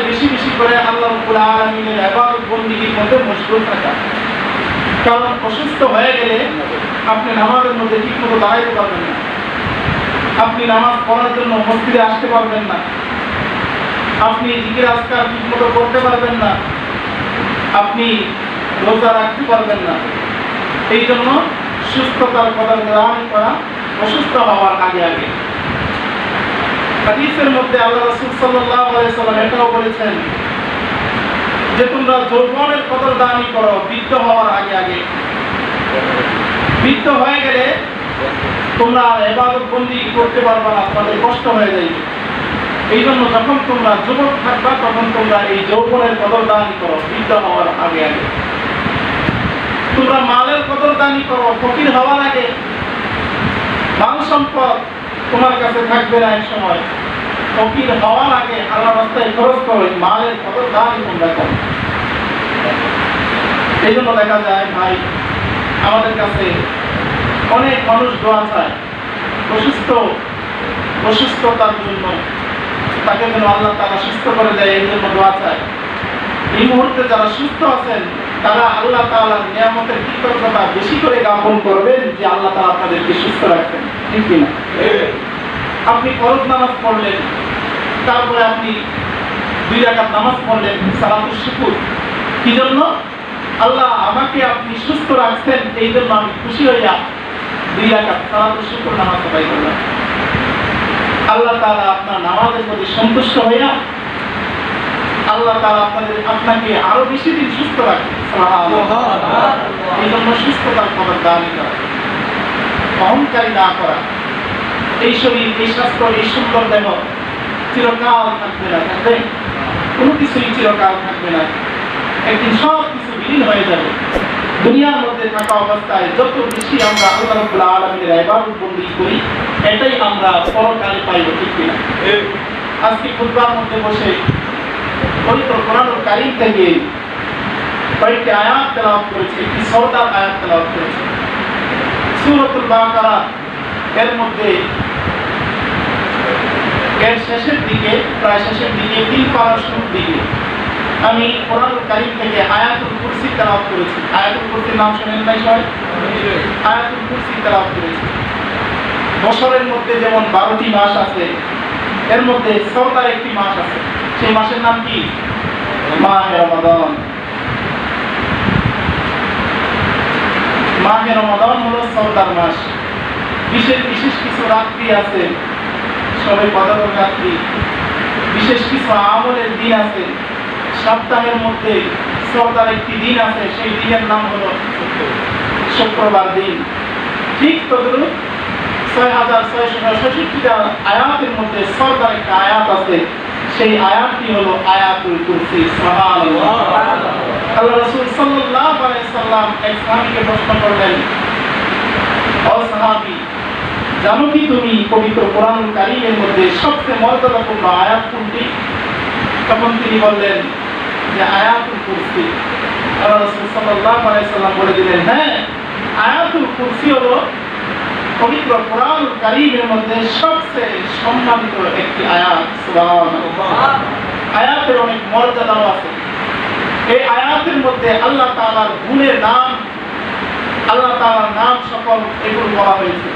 চাই বেশি বেশি করে আল্লাহ রাব্বুল আলামিনের ইবাদত বন্দেগীর মধ্যে মশগুল থাকা। কারণ অসুস্থ হয়ে গেলে আপনি নামাজের মধ্যে ঠিকমতো দাঁড়াইতে পারবেন না, আপনি নামাজ পড়ার জন্য মসজিদে আসতে পারবেন না, আপনি জিকির আজকার ঠিকমতো করতে পারবেন না, আপনি রোজা রাখতে পারবেন না। এই জন্য সুস্থতার কদর গ্রহণ করা অসুস্থ হওয়ার আগে আগে। হাদিসের মধ্যে আল্লাহ রাসূল সাল্লাল্লাহু আলাইহি সাল্লাম এটাও বলেছেন যে তোমরা যৌবনের কদরদানি করো বৃদ্ধ হওয়ার আগে আগে। বৃদ্ধ হয়ে গেলে তোমরা ইবাদত বন্দেগী করতে পারবে না, তোমাদের কষ্ট হয়ে যাবে। এই জন্য যখন তোমরা যুবক থাকবা তখন তোমরা এই যৌবনের কদরদানি করো বৃদ্ধ হওয়ার আগে আগে। তোমরা মালের কদরদানি করো ফকির হওয়ার আগে। মাল সম্পদ তোমার কাছে থাকবে না এক সময়, ফকির হওয়ার আগে আল্লাহর রাস্তায় খরচ করো, মালের কদরদানি তোমরা করো। এই জন্য দেখা যায় ভাই আমাদের কাছে অনেক মানুষ দোয়া চায় অসুস্থতার জন্য, তাকে যেন আল্লাহ তাআলা সুস্থ করে দেয়, এই জন্য দোয়া চায়। এই মুহূর্তে যারা সুস্থ আছেন তারা আল্লাহ তাআলার নিয়ামতের কৃতজ্ঞতা বেশি করে জ্ঞাপন করবেন যে আল্লাহ তাআলা আপনাদেরকে সুস্থ রাখছেন, ঠিক কিনা? আপনি ফরজ নামাজ পড়লেন, তারপরে আপনি 2 রাকাত নামাজ পড়লেন সালাতুল শুকর, কি জন্য? আল্লাহ আমাকে আপনি সুস্থ রাখছেন, এই জন্য আমি খুশি হইয়া 2 রাকাত সালাতুল শুকর নামাজ আদায় করলাম। আল্লাহ তাআলা আপনার নামাজের প্রতি সন্তুষ্ট হইয়া আল্লাহ তাআলা আপনাকে আরো বেশি দিন সুস্থ রাখেন। সুবহানাল্লাহ। এই জন্য সুস্থতার কদর দান করা, অহংকারী না করা। এই শরীর, এই স্বাস্থ্য, এই সুন্দর দেহ চিরকাল থাকবে না, থাকবে কোনো কিছুই চিরকাল থাকবে না, একদিন সব কিছু বিলীন হয়ে যাবে। দুনিয়ার মধ্যে থাকা অবস্থায় যত বেশি আমরা আল্লাহ রাব্বুল আলামিনের ইবাদত বন্দেগী করি এটাই আমরা পরকালে পাইব, ঠিক কিনা? আজকে খুতবার মধ্যে বসে পবিত্র কোরআনুল কারীম থেকে কয়েকটি আয়াত তেলাওয়াত করেছি, একটি সরদার আয়াত তেলাওয়াত করেছি সূরাতুল বাকারা। এর মধ্যে এর শেষের দিকে, প্রায় শেষের দিকে 3 পারার শুরুর দিকে আমি কোরআনুল কারীম থেকে আয়াতুল কুরসি তেলাওয়াত করেছি। আয়াতুল কুরসির নাম শুনেন নাই সবাই? আয়াতুল কুরসি তেলাওয়াত করেছি। বছরের মধ্যে যেমন 12টি মাস আছে, এর মধ্যে সরদার একটি মাস আছে, সেই মাসের নাম কি? মাহে রমাদান। মাহে রমাদান হলো সরদার মাস। বিশেষ বিশেষ কিছু রাত্রি আছে, সবে কদরের রাত্রি, বিশেষ কিছু আমলের দিন আছে। সপ্তাহের মধ্যে সরদার একটি দিন আছে, সেই দিনের নাম হলো শুক্রবার দিন। ঠিক তদ্রুপ 6666টা আয়াতের মধ্যে সরদার একটা আয়াত আছে, সেই আয়াতটি হলো আয়াতুল কুরসি। সুবহানাল্লাহ। আল্লাহ রাসূল সাল্লাল্লাহু আলাইহি সাল্লাম এক সাহাবীকে প্রশ্ন করলেন, ও সাহাবী, জানো কি তুমি পবিত্র কোরআনুল কারীমের মধ্যে সবচেয়ে মর্যাদাপূর্ণ আয়াত কোনটি? তখন তিনি বললেন যে আয়াতুল কুরসি। আল্লাহ রাসূল সাল্লাল্লাহু আলাইহি সাল্লাম বলে দিলেন, হ্যাঁ, আয়াতুল কুরসি হলো পবিত্র কোরআনুল কারীমের মধ্যে সবচেয়ে সম্মানিত একটি আয়াত। সুবহানাল্লাহ। আয়াতের অনেক মর্যাদাও আছে। এই আয়াতের মধ্যে আল্লাহ তাআলার গুণের নাম, আল্লাহ তাআলার নাম সকল এগুলো বলা হয়েছে।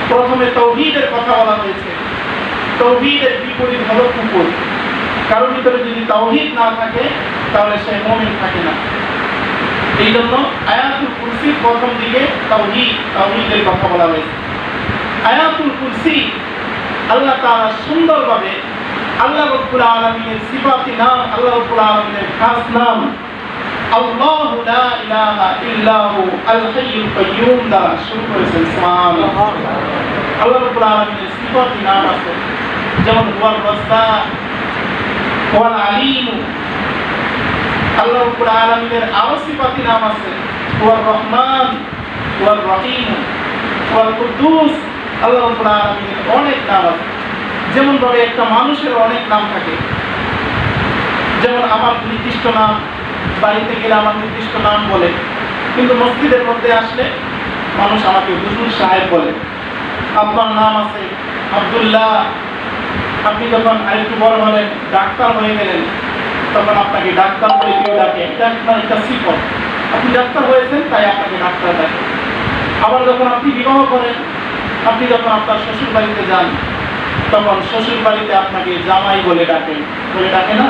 প্রথমে তাওহীদের কথা বলা হয়েছে। তাওহীদের বিপরীত হলো কুফর। কারোর ভিতরে যদি তাওহীদ না থাকে তাহলে সে মুমিন থাকে না। এই জন্য আয়াতুল কুরসির প্রথম দিকে তাওহীদের কথা বলা হয়েছে। আয়াতুল কুরসি আল্লাহ তাআলা সুন্দরভাবে আল্লাহ রাব্বুল আলামিনের সিফাতি নাম, আল্লাহ রাব্বুল আলামিনের খাস নাম আল্লাহু লা ইলাহা ইল্লাহু আল হাইয়ুল কাইয়্যুম দ্বারা শুরু করেছেন। সুবহানাল্লাহ। আল্লাহ রাব্বুল আলামিনের সিফাতি নাম আছে, যেমন হুয়ার রাজ্জাক, হুয়াল আলীম। আল্লাহ রাব্বুল আলামিনের আরো সিফাতি নাম আছে, হুয়ার রহমান, হুয়ার রহিম, হুয়াল কুদ্দুস। আল্লাহ রাব্বুল আলামিনের অনেক নাম আছে। যেমন ভাবে একটা মানুষের অনেক নাম থাকে, যেমন আমার নির্দিষ্ট নাম, বাড়িতে গেলে আমার নির্দিষ্ট নাম বলে, কিন্তু মসজিদের মধ্যে আসলে মানুষ আমাকে হুজুর সাহেব বলে। আপনার নাম আছে আব্দুল্লাহ, আপনি যখন আরেকটু বড় হলেন, ডাক্তার হয়ে গেলেন, তখন আপনাকে ডাক্তার বলে কেউ ডাকে, এটা আপনার একটা সিফত। আপনি ডাক্তার হয়েছেন তাই আপনাকে ডাক্তার ডাকে। আবার যখন আপনি বিবাহ করেন, আপনি যখন আপনার শ্বশুর বাড়িতে যান, তখন শ্বশুর বাড়িতে আপনাকে জামাই বলে ডাকে না?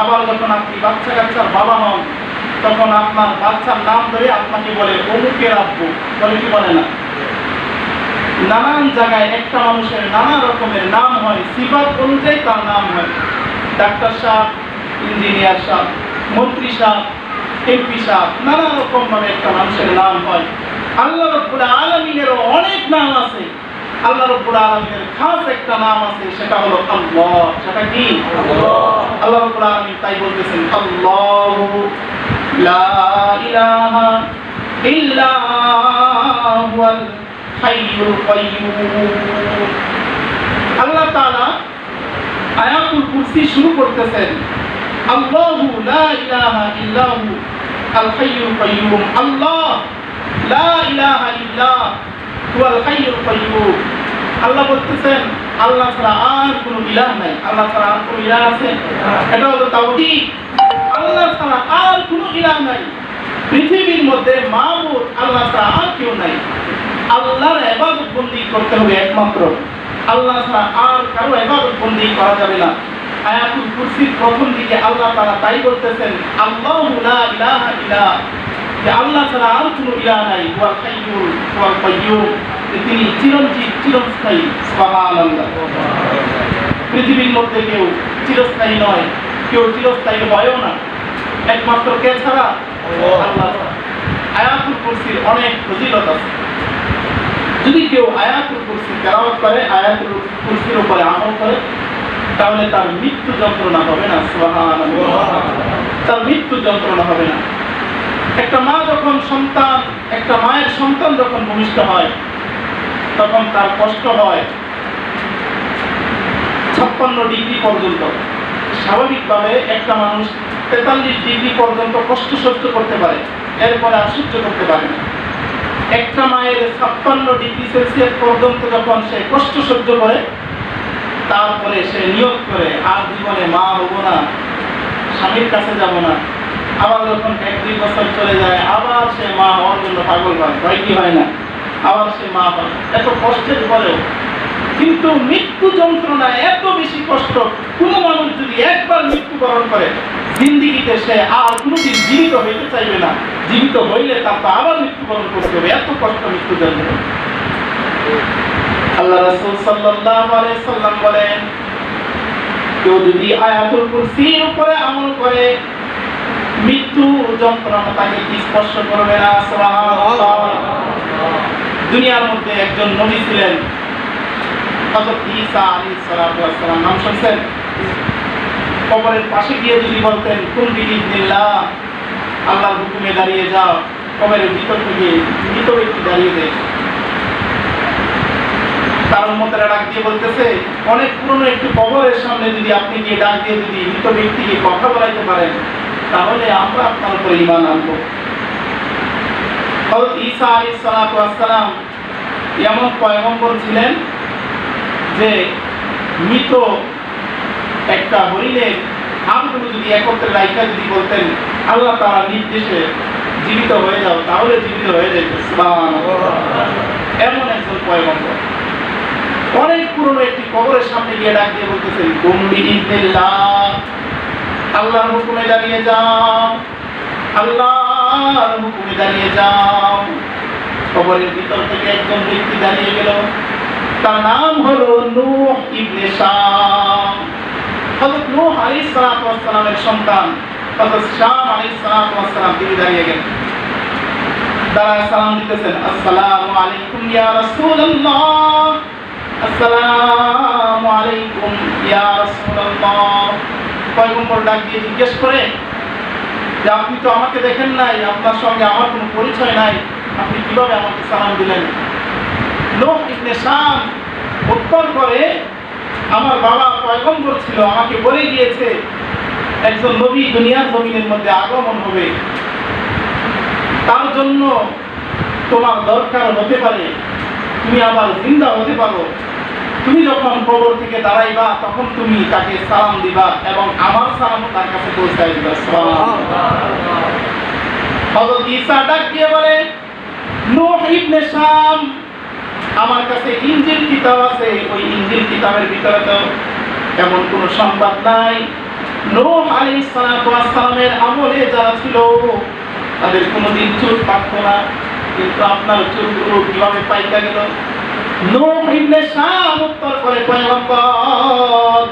আবার যখন আপনি বাচ্চা কাচ্চার বাবা হন, তখন আপনার বাচ্চার নাম ধরে আপনাকে বলে অমুকের আব্বু, বলে কি বলে না? নানান জায়গায় একটা মানুষের নানা রকমের নাম হয়, সিফাত অনুযায়ী তার নাম হয়। ডাক্তার সাহেব, ইঞ্জিনিয়ার সাহেব, মন্ত্রী সাহেব, এমপি সাহেব, নানা রকম ভাবে একটা মানুষের নাম হয়। আল্লাহ রাব্বুল আলামিনেরও অনেক নাম আছে। আল্লাহ রাব্বুল আলামিনের খাস একটা নাম আছে, সেটা হলো আল্লাহ। সেটা কি? আল্লাহ রাব্বুল আলামিন তাই বলতেছেন, আল্লাহু লা ইলাহা ইল্লা হুয়াল হাইয়ুল কাইয়্যুম। আল্লাহ তাআলা আয়াতুল কুরসি শুরু করতেছেন, আল্লাহু লা ইলাহা ইল্লা হু আল হাইয়ুল কাইয়্যুম। আল্লাহ লা ইলাহা ইল্লা হুয়াল হাইয়ুল কাইয়্যুম। আল্লাহ বলতেছেন আল্লাহ ছাড়া আর কোনো ইলাহ নাই। আল্লাহ ছাড়া আর কোনো ইলাহ আছে? এটা হলো তাওহীদ। আল্লাহ ছাড়া আর কোনো ইলাহ নাই। পৃথিবীর মধ্যে মাবুদ আল্লাহ ছাড়া আর কেউ নাই। আল্লাহর ইবাদত বন্দেগী করতে হবে একমাত্র। আল্লাহ ছাড়া আর কারো ইবাদত বন্দেগী করা যাবে না। আয়াতুল কুরসির প্রথম দিকে আল্লাহ তাআলা তাই বলতেছেন, আল্লাহু লা ইলাহা ইল্লা, যে আল্লাহ ছাড়া আর কোনো ইলাহ নাই। হুয়াল হাইয়ুল হুয়াল কাইয়্যুম, তিনি চিরঞ্জীব, চিরস্থায়ী। সুবহানাল্লাহ। পৃথিবীর মধ্যে কেউ চিরস্থায়ী নয়, কেউ চিরস্থায়ী হয়ও না, একমাত্র কে ছাড়া? আল্লাহ ছাড়া। আয়াতুল কুরসির অনেক ফজিলত আছে। যদি কেউ আয়াতুল কুরসি তেলাওয়াত করে, আয়াতুল কুরসির উপরে আমল করে, তাহলে তার মৃত্যু যন্ত্রণা হবে না। সুবহানাল্লাহ। তার মৃত্যু যন্ত্রণা হবে না। একটা মা যখন সন্তান, একটা মায়ের সন্তান যখন ভূমিষ্ঠ হয়, তখন তার কষ্ট হয় 56 ডিগ্রি পর্যন্ত। স্বাভাবিকভাবে একটা মানুষ 43 ডিগ্রি পর্যন্ত কষ্ট সহ্য করতে পারে, এরপরে আর সহ্য করতে পারে না। একটা মায়ের 56 ডিগ্রি সেলসিয়াস পর্যন্ত যখন সে কষ্ট সহ্য করে, তারপরে সে নিয়োগ করে আর জীবনে মা হব না, স্বামীর কাছে যাব না। আবার যখন 1-2 বছর চলে যায়, আবার সে মা হওয়ার জন্য পাগল হয় কি হয় না? আবার সে মা হয়, এত কষ্টের পরেও। কিন্তু মৃত্যু যন্ত্রণা এত বেশি কষ্ট, কোনো মানুষ যদি একবার মৃত্যুবরণ করে, জিন্দেগিতে সে আর কোনোদিন জীবিত হইতে চাইবে না। জীবিত হইলে তারপর আবার মৃত্যুবরণ করতে হবে, এত কষ্ট মৃত্যু যন্ত্রণা। আল্লাহ রাসূল সাল্লাল্লাহু আলাইহি সাল্লাম বলেন, কেউ যদি আয়াতুল কুরসির উপরে আমল করে, মৃত্যু যন্ত্রণা তাকে স্পর্শ করবে না। সুবহানাল্লাহ। দুনিয়ার মধ্যে একজন নবী ছিলেন, হযরত ঈসা আলাইহিস সালাতু ওয়াস সালাম। নাম শুনছেন? কবরের পাশে গিয়ে যদি বলতেন, কুন বিইذনিল্লাহ, আল্লাহর হুকুমে দাঁড়িয়ে যাও, কবরের ভিতর থেকে মৃত ব্যক্তি দাঁড়িয়ে দেয়। তার উম্মতেরা ডাক দিয়ে বলতেছে, অনেক পুরনো একটি কবরের সামনে যদি আপনি গিয়ে ডাক দিয়ে যদি মৃত ব্যক্তিকে কথা বলাইতে পারেন, তাহলে আমরা আপনার উপর ঈমান আনবো। হযরত ঈসা আলাইহিস সালাতু ওয়াস সালাম এমন পয়গম্বর ছিলেন যে মৃত একটা হরিণের হাড়গুলো যদি একত্রে রাইখা যদি বলতেন, আল্লাহ তাআলার নির্দেশে জীবিত হয়ে যাও, তাহলে জীবিত হয়ে যেত। সুবহানাল্লাহ। এমন একজন পয়গম্বর। অনেক পুরনো একটি কবরের সামনে গিয়ে ডাক দিয়ে বলতেছেন, কুম বিইذনিল্লাহ, আল্লাহর হুকুমে দাঁড়িয়ে যাও, আল্লাহর হুকুমে দাঁড়িয়ে যাও। কবরের ভিতর থেকে একজন ব্যক্তি দাঁড়িয়ে গেল, তার নাম হলো নূহ ইবনে শাম। হযরত নূহ আলাইহিস সালাতু ওয়াস সালামের সন্তান হযরত শাম আলাইহিস সালাতু ওয়াস সালাম তিনি দাঁড়িয়ে গেলেন, দাঁড়ায় সালাম দিতেছেন, আসসালামু আলাইকুম ইয়া রাসূলুল্লাহ, আসসালামু আলাইকুম ইয়া রাসূলুল্লাহ। পয়গম্বর ডাক দিয়ে জিজ্ঞেস করে যে, আপনি তো আমাকে দেখেন নাই, আপনার সঙ্গে আমার কোনো পরিচয় নাই, আপনি কিভাবে আমাকে সালাম দিলেন? নূহ ইবনে শাম উত্তর করে, আমার বাবা পয়গম্বর ছিল, আমাকে বলে গিয়েছে একজন নবী দুনিয়ার জমিনের মধ্যে আগমন হবে, তার জন্য তোমার দরকার হতে পারে, তুমি আবার জিন্দা হতে পারো, তুমি যখন কবর থেকে দাঁড়াইবা তখন তুমি তাকে সালাম দিবা এবং আমার সালাম তার কাছে পৌঁছায় দিবা। সুবহানাল্লাহ। হযরত ঈসা ডাক দিয়ে বলে, নূহ ইবনে শাম, আমার কাছে ইনজিল কিতাব আছে, ওই ইনজিল কিতাবের ভিতরে তো এমন কোন সংবাদ নাই নূহ আলাইহিস সালাতু ওয়াস সালামের আমলে যারা ছিল তাদের কোনোদিন চুল পাকতো না, কিন্তু আপনার চুলগুলো কিভাবে পাইকা গেল? নূহ ইবনে শাম উত্তর করে, পয়গম্বর,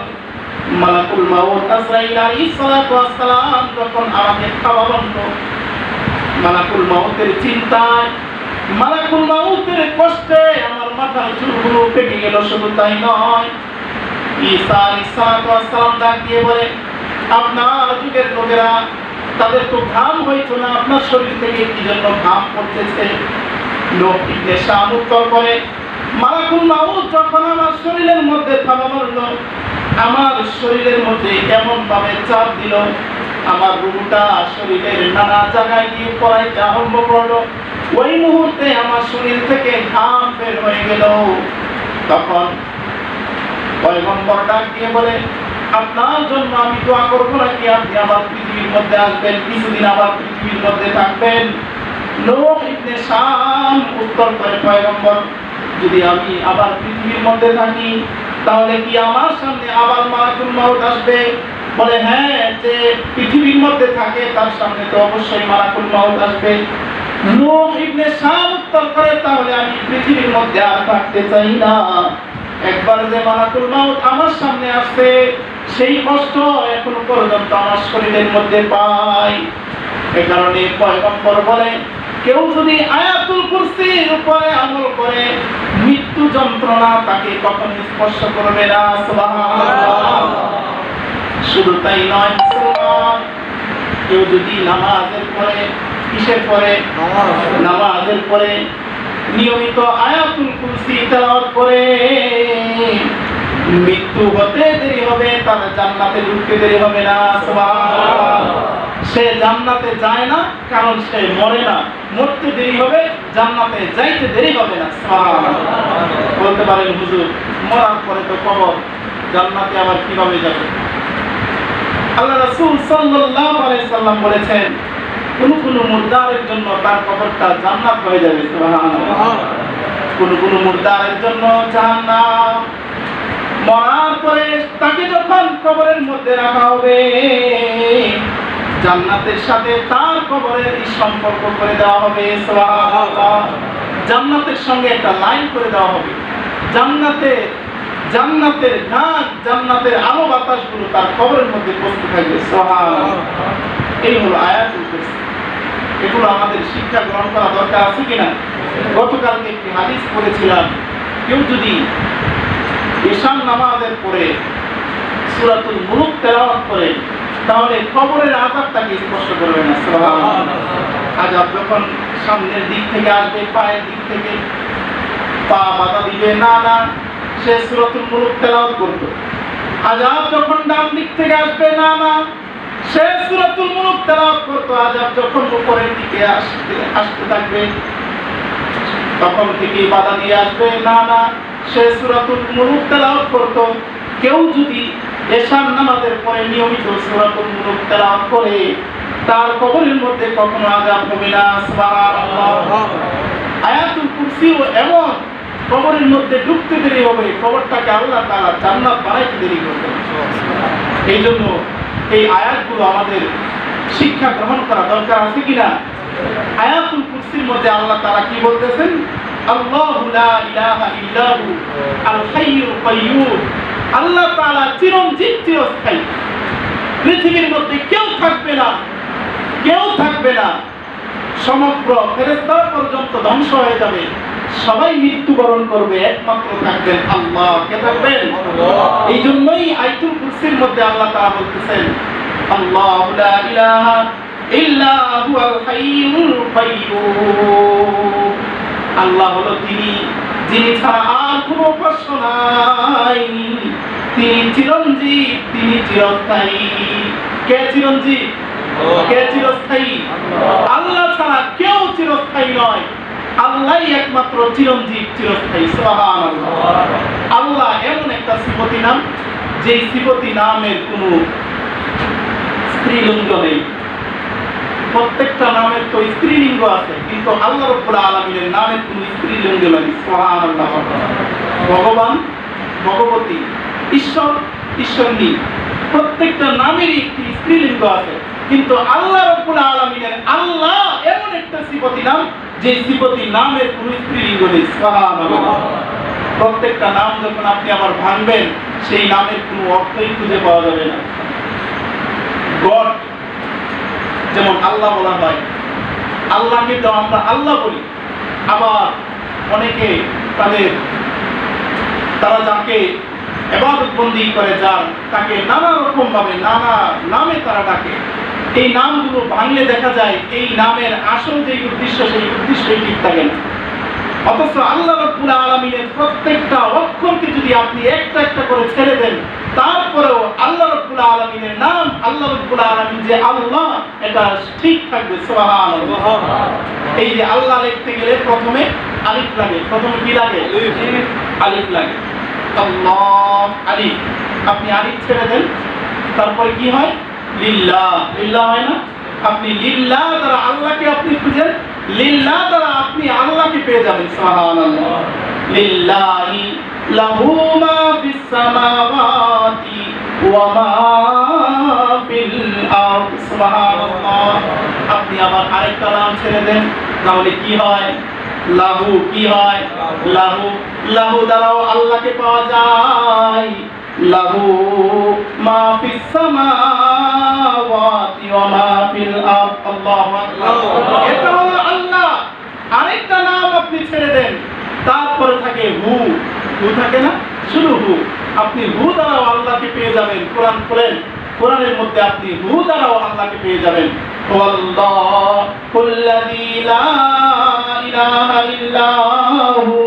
মালাকুল মাউত আজরাইল আলাইহিস সালাতু ওয়াস সালাম যখন আমাকে খাওয়াবো, মালাকুল মাউতের চিন্তায়, মালাকুল মাউতের কষ্টে আমার মাথার চুলগুলো পেকে গেল। শুধু তাই নয়, ঈসা আলাইহিস সালাতু ওয়াস সালাম ডাক দিয়ে বলে, আপনার যুগের লোকেরা তাদের তো ঘাম হইতো না, আপনার শরীর থেকে কি জন্য ঘাম পড়তেছে? নূহ ইবনে শাম উত্তর করে, মালাকুল মাউত যখন আমার শরীরের মধ্যে থাবা মারল, আমার শরীরের মধ্যে এমন ভাবে চাপ দিল, আমার রূহটা শরীরের নানা জায়গায় গিয়ে পড়াইতে আরম্ভ করলো। ওই মুহূর্তে আমার শরীর থেকে ঘাম বের হয়ে গেল। তখন পয়গম্বর ডাক দিয়ে বলে, আপনার জন্য আমি দোয়া করবো নাকি আপনি আবার পৃথিবীর মধ্যে আসবেন, কিছুদিন আবার পৃথিবীর মধ্যে থাকবেন? নূহ ইবনে শাম উত্তর করে, পয়গম্বর, যদি আমি আবার পৃথিবীর মধ্যে থাকি তাহলে কি আমার সামনে আবার মালাকুল মাউত আসবে? বলে, হ্যাঁ, যে পৃথিবীর মধ্যে থাকে তার সামনে তো অবশ্যই মালাকুল মাউত আসবে। নূহ ইবনে শাম উত্তর করে, তাহলে আমি পৃথিবীর মধ্যে আর থাকতে চাই না। একবার যে মালাকুল মাউত আমার সামনে আসছে, সেই কষ্ট এখনো পর্যন্ত আমার শরীরের মধ্যে পাই। এই কারণে পয়গম্বর বলে, কেউ যদি আয়াতুল কুরসির উপরে আমল করে, মৃত্যু যন্ত্রণা তাকে কখনো স্পর্শ করবে না। সুবহানাল্লাহ। শুধু তাই নয়, মুসলমান, কেউ যদি নামাজের পরে, কিসের পরে? নামাজের পরে নিয়মিত আয়াতুল কুরসি তেলাওয়াত করে, মৃত্যু হতে দেরি হবে, তার জান্নাতে ঢুকতে দেরি হবে না। সুবহানাল্লাহ। সে জান্নাতে যায় না, কারণ সে মরে না। মরতে দেরি হবে, জান্নাতে যাইতে দেরি হবে না। সুবহানাল্লাহ। বলতে পারেন, হুজুর, মরার পরে তো কবর, জান্নাতে আবার কিভাবে যাবে? আল্লাহ রাসূল সাল্লাল্লাহু আলাইহি সাল্লাম বলেছেন, কোন কোন মুর্দারের জন্য তার কবরটা জান্নাত হয়ে যাবে। সুবহানাল্লাহ। কোন কোন মুর্দারের জন্য জাহান্নাম। মরার পরে তাকে যখন কবরের মধ্যে রাখা হবে, জান্নাতের সাথে তার কবরের সম্পর্ক করে দেওয়া হবে। সুবহানাল্লাহ। জান্নাতের সঙ্গে একটা লাইন করে দেওয়া হবে। জান্নাতের গান, জান্নাতের আলো বাতাসগুলো তার কবরের মধ্যে পৌঁছতে থাকবে। সুবহানাল্লাহ। এই হলো আয়াতুল কুরসি। এগুলো আমাদের শিক্ষা গ্রহণ করা দরকার আছে কিনা? গতকালকে একটি হাদিস পড়েছিলাম, কেউ যদি ঈশান নামাজের পরে সূরাতুল মুলক তেলাওয়াত করে, তাহলে কবরের আযাব তাকে স্পর্শ করবে না। সুবহানাল্লাহ। আযাব যখন সামনের দিক থেকে আসবে, পায়ের দিক থেকে, পা বাধা দিবে না, সে সূরাতুল মুলক তেলাওয়াত করবে। আযাব যখন ডান দিক থেকে আসবে, না, সে সূরাতুল মুলক তেলাওয়াত করতো। আযাব যখন উপরের দিকে আসতে থাকবে, তখন থেকে বাধা দিয়ে আসবে, না, সে সূরাতুল মুলক তেলাওয়াত করতো। কেউ যদি ঈশান নামাজের পরে নিয়মিত সূরাতুল মুলক তেলাওয়াত করে, তার কবরের মধ্যে কখনো আযাব হবে না। সুবহানাল্লাহ। আয়াতুল কুরসিও এমন, কবরের মধ্যে ঢুকতে দেরি হবে, কবরটাকে আল্লাহ তাআলা জান্নাত বানাইতে দেরি করবেন। এই জন্য এই আয়াতগুলো আমাদের শিক্ষা গ্রহণ করা দরকার আছে কিনা? আয়াতুল কুরসির মধ্যে আল্লাহ তাআলা কি বলতেছেন? আল্লাহু লা ইলাহা ইল্লাহু আল হাইয়ুল কাইয়্যুম। আল্লাহ তাআলা চিরঞ্জীব, চিরস্থায়ী। পৃথিবীর মধ্যে কেউ থাকবে না, সমগ্র ফেরেশতা পর্যন্ত ধ্বংস হয়ে যাবে, সবাই মৃত্যুবরণ করবে, একমাত্র থাকবেন আল্লাহ। কে থাকবেন? এই জন্যই আয়াতুল কুরসির মধ্যে আল্লাহ তাআলা বলতেছেন, আল্লাহু লা ইলাহা ইল্লা হুয়াল হাইয়ুল কাইয়্যুম। আল্লাহ হলো তিনি, যিনি ছাড়া আর কোনো উপাস্য নাই। তিনি চিরঞ্জীব, তিনি চিরস্থায়ী। কে চিরঞ্জীব? কে চিরস্থায়ী? আল্লাহ ছাড়া কেউ চিরস্থায়ী নয়। আল্লাহই একমাত্র চিরঞ্জীব, চিরস্থায়ী। সুবহানাল্লাহ। আল্লাহ একটা সিফতি নাম, যেই সিফতি নামের কোনো স্ত্রীলিঙ্গ নেই। প্রত্যেকটা নামের তো স্ত্রীলিঙ্গ আছে, কিন্তু আল্লাহ রাব্বুল আলামিনের নামের কোনো স্ত্রীলিঙ্গ নেই। সুবহানাল্লাহ। ভগবান, ভগবতী, ঈশ্বর, ঈশ্বরনী, প্রত্যেকটা নামেরই একটি স্ত্রীলিঙ্গ আছে, কিন্তু আল্লাহ রাব্বুল আলামিনের আল্লাহ এমন একটা সিফতি নাম, যে সিফতি নামের কোনো স্ত্রীলিঙ্গ নেই। সুবহানাল্লাহ। প্রত্যেকটা নাম যখন আপনি আবার ভাঙবেন, সেই নামের কোনো অর্থই খুঁজে পাওয়া যাবে না। গড, যেমন আল্লাহ বলা হয়, আল্লাহকে তো আমরা আল্লাহ বলি। আবার অনেকে তারা যাকে ইবাদত বন্দি করে, যার তাকে নানা রকম ভাবে নানা নামে তারা ডাকে। এই নামগুলো ভাঙলে দেখা যায় এই নামের আসল যে উদ্দেশ্য, সেই উদ্দেশ্যই ঠিক থাকে না। অথচ আল্লাহ রাব্বুল আলামিনের প্রত্যেকটা অক্ষরকে যদি আপনি একটা একটা করে ছেড়ে দেন, তারপরেও আল্লাহ রাব্বুল আলামিনের নাম, আল্লাহ রাব্বুল আলামিন যে আল্লাহ, এটা ঠিক থাকবে। সুবহানাল্লাহ। এই যে আল্লাহ লিখতে গেলে প্রথমে আলিফ লাগে। প্রথমে কি লাগে? আলিফ লাগে। আল্লাহ, আলিফ। আপনি আলিফ ছেড়ে দেন, তারপরে কি হয়? লিল্লাহ। লিল্লাহ হয় না? আপনি লিল্লাহ দ্বারা আল্লাহকে আপনি খুঁজেন, লিল্লাহ দ্বারা আপনি আল্লাহকে পেয়ে যাবেন। সুবহানাল্লাহ। লিল্লাহি লাহু মা ফিস সামাওয়াতি ওয়া মা ফিল আরদ। সুবহানাল্লাহ। আপনি আবার আরেকটা নাম ছেড়ে দেন, তাহলে কি হয়? লাহু। কি হয়? লাহু। লাহু দ্বারাও আল্লাহকে পাওয়া যায়। লাহু মা ফিস সামাওয়াতি ওয়া মা ফিল আরদ। আল্লাহু আকবার। এটা হলো আল্লাহ। আরেকটা নাম আপনি ছেড়ে দেন, তারপরে থাকে হু। হু থাকে না? শুধু হু। আপনি হু দ্বারাও আল্লাহকে পেয়ে যাবেন। কোরআন খোলেন, কোরআনের মধ্যে আপনি হু দ্বারাও আল্লাহকে পেয়ে যাবেন। ওয়াল্লাহুল্লাযী লা ইলাহা ইল্লা হু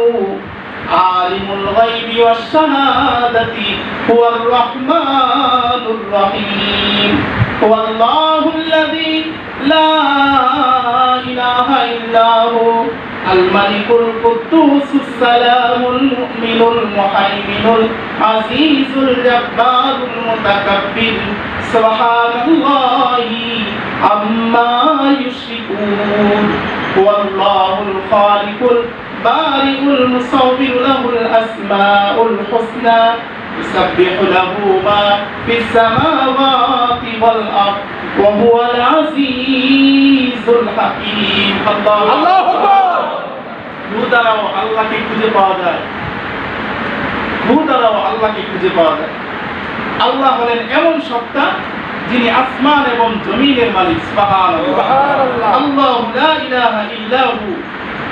আলিমুল গায়বি ওয়াশ শাহাদাতি হুয়ার রাহমানুর রহিম। ওয়াল্লাহুল্লাযী লা ইলাহা ইল্লা হু আল মালিকুল কুদ্দুসুস সালামুল মুমিনুল মুহাইমিনুল আজিজুল জাব্বারুল মুতাকাব্বির। সুবহানাল্লাহি আম্মা ইউশরিকুন। ওয়াল্লাহুল খালিকুল বারিউল মুসাওবির লাহুল আসমাউল হুসনা ইউসাব্বিহু লাহু মা ফিস সামাওয়াতি ওয়াল আরদ ওয়া হুয়াল আজিজুল হাকীম। আল্লাহু আকবার। হু দ্বারাও আল্লাহকে খুঁজে পাওয়া যায়। হু দ্বারাও আল্লাহকে খুঁজে পাওয়া যায়। আল্লাহ হলেন এমন সত্তা, যিনি আসমান এবং জমিনের মালিক। সুবহানাল্লাহ। আল্লাহু লা ইলাহা ইল্লা হু